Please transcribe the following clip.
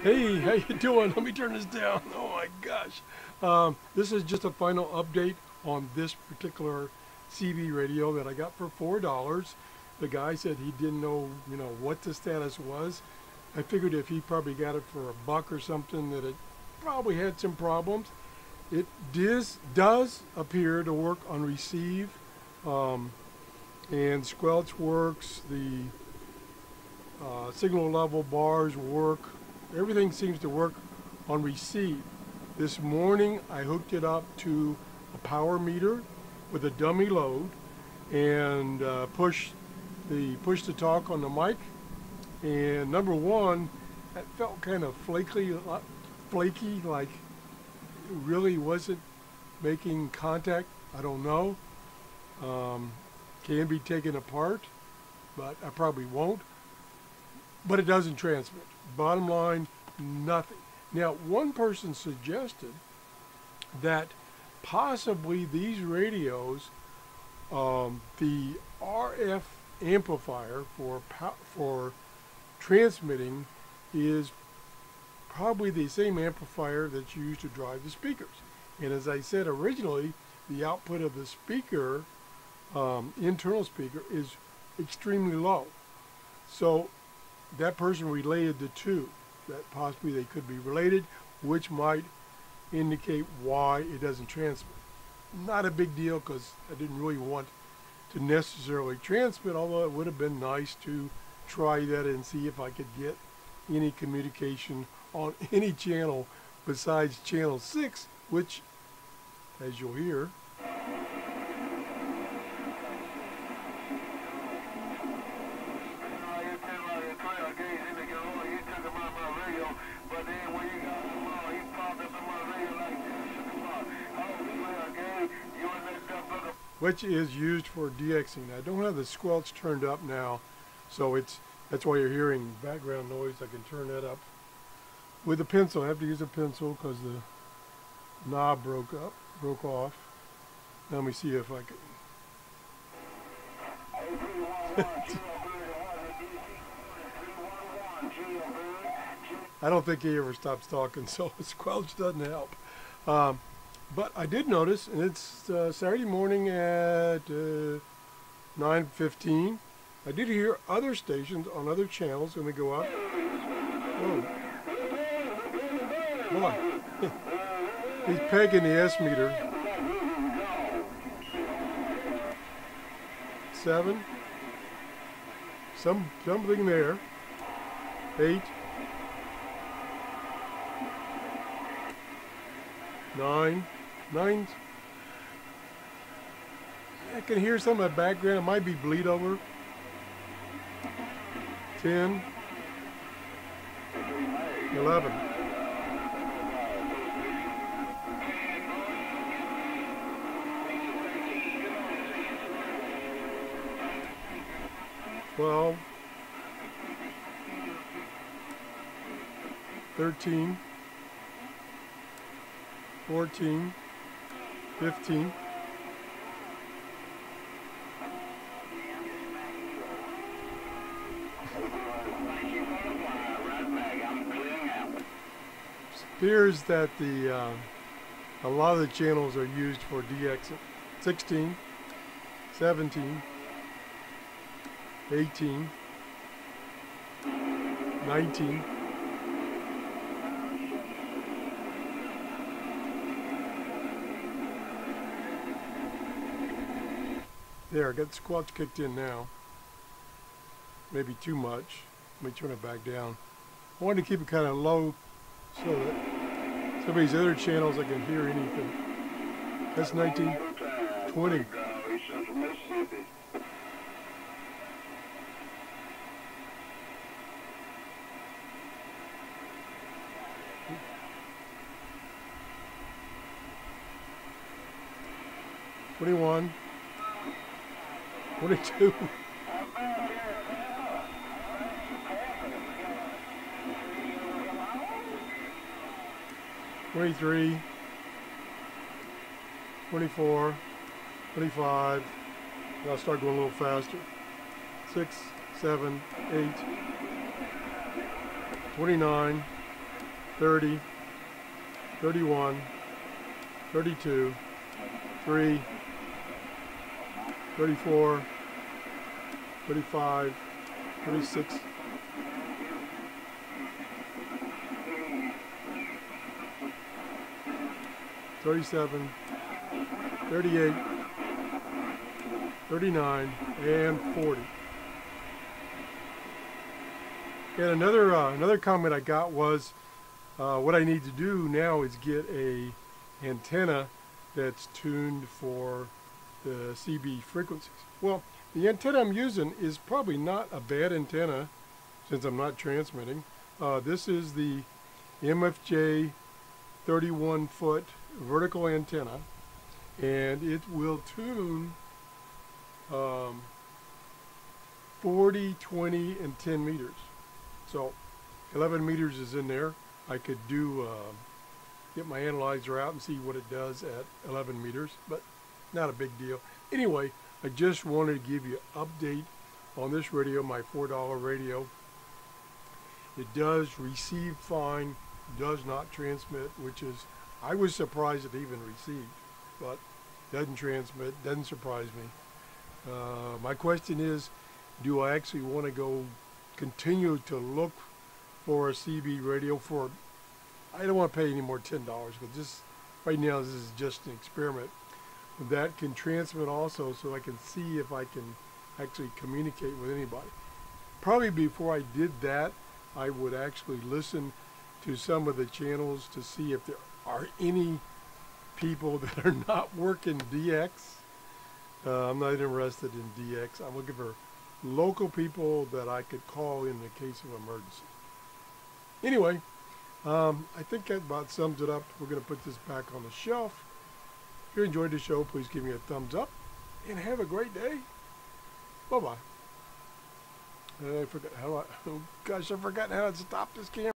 Hey, how you doing? Let me turn this down. Oh my gosh. This is just a final update on this particular CB radio that I got for $4. The guy said he didn't know, what the status was. I figured if he probably got it for $1 or something that it probably had some problems. It does appear to work on receive, and squelch works. The signal level bars work. Everything seems to work on receive. This morning I hooked it up to a power meter with a dummy load and push the talk on the mic. And number one, it felt kind of flaky, like it really wasn't making contact. I don't know. Can be taken apart, but I probably won't. But it doesn't transmit. Bottom line, nothing. Now, one person suggested that possibly these radios, the RF amplifier for transmitting is probably the same amplifier that's used to drive the speakers. And as I said originally, the output of the speaker, internal speaker, is extremely low. So that person related the two, that possibly they could be related, which might indicate why it doesn't transmit. Not a big deal because I didn't really want to necessarily transmit, although it would have been nice to try that and see if I could get any communication on any channel besides channel 6, which, as you'll hear, which is used for DXing. I don't have the squelch turned up now, so that's why you're hearing background noise. I can turn that up with a pencil. I have to use a pencil because the knob broke off. Now let me see if I can. I don't think he ever stops talking, so squelch doesn't help. But I did notice, and it's Saturday morning at 9:15. I did hear other stations on other channels when they go up. Oh, boy. He's pegging the S meter. 7. Something there. 8. 9. I can hear some of the background. It might be bleed over. 10. 11. Twelve. 13. 14. 15. Appears that a lot of the channels are used for DX. 16, 17, 18, 19. There, I got the squelch kicked in now. Maybe too much. Let me turn it back down. I wanted to keep it kind of low so that some of these other channels I can hear anything. That's 19, 20. $21, 22. 23, 24, 25. I'll start going a little faster. 6, 7, 8, 29, 30, 31, 32, 3, 34, 35, 36, 37, 38, 39, and 40. And another comment I got was what I need to do now is get a antenna that's tuned for the CB frequencies. Well, the antenna I'm using is probably not a bad antenna since I'm not transmitting. This is the MFJ 31-foot vertical antenna, and it will tune 40, 20, and 10 meters. So 11 meters is in there. I could do get my analyzer out and see what it does at 11 meters, but not a big deal. Anyway, I just wanted to give you an update on this radio, my $4 radio. It does receive fine, does not transmit, which is, I was surprised it even received, but doesn't transmit, doesn't surprise me. My question is, do I actually want to go continue to look for a CB radio for, I don't want to pay any more $10, but just right now this is just an experiment that can transmit also, so I can see if I can actually communicate with anybody. Probably before I did that, I would actually listen to some of the channels to see if there are any people that are not working DX. I'm not interested in DX. I'm looking for local people that I could call in the case of emergency. Anyway, I think that about sums it up. We're going to put this back on the shelf. If you enjoyed the show, please give me a thumbs up and have a great day. Bye-bye. I forgot how oh gosh, I've forgotten how to stop this camera.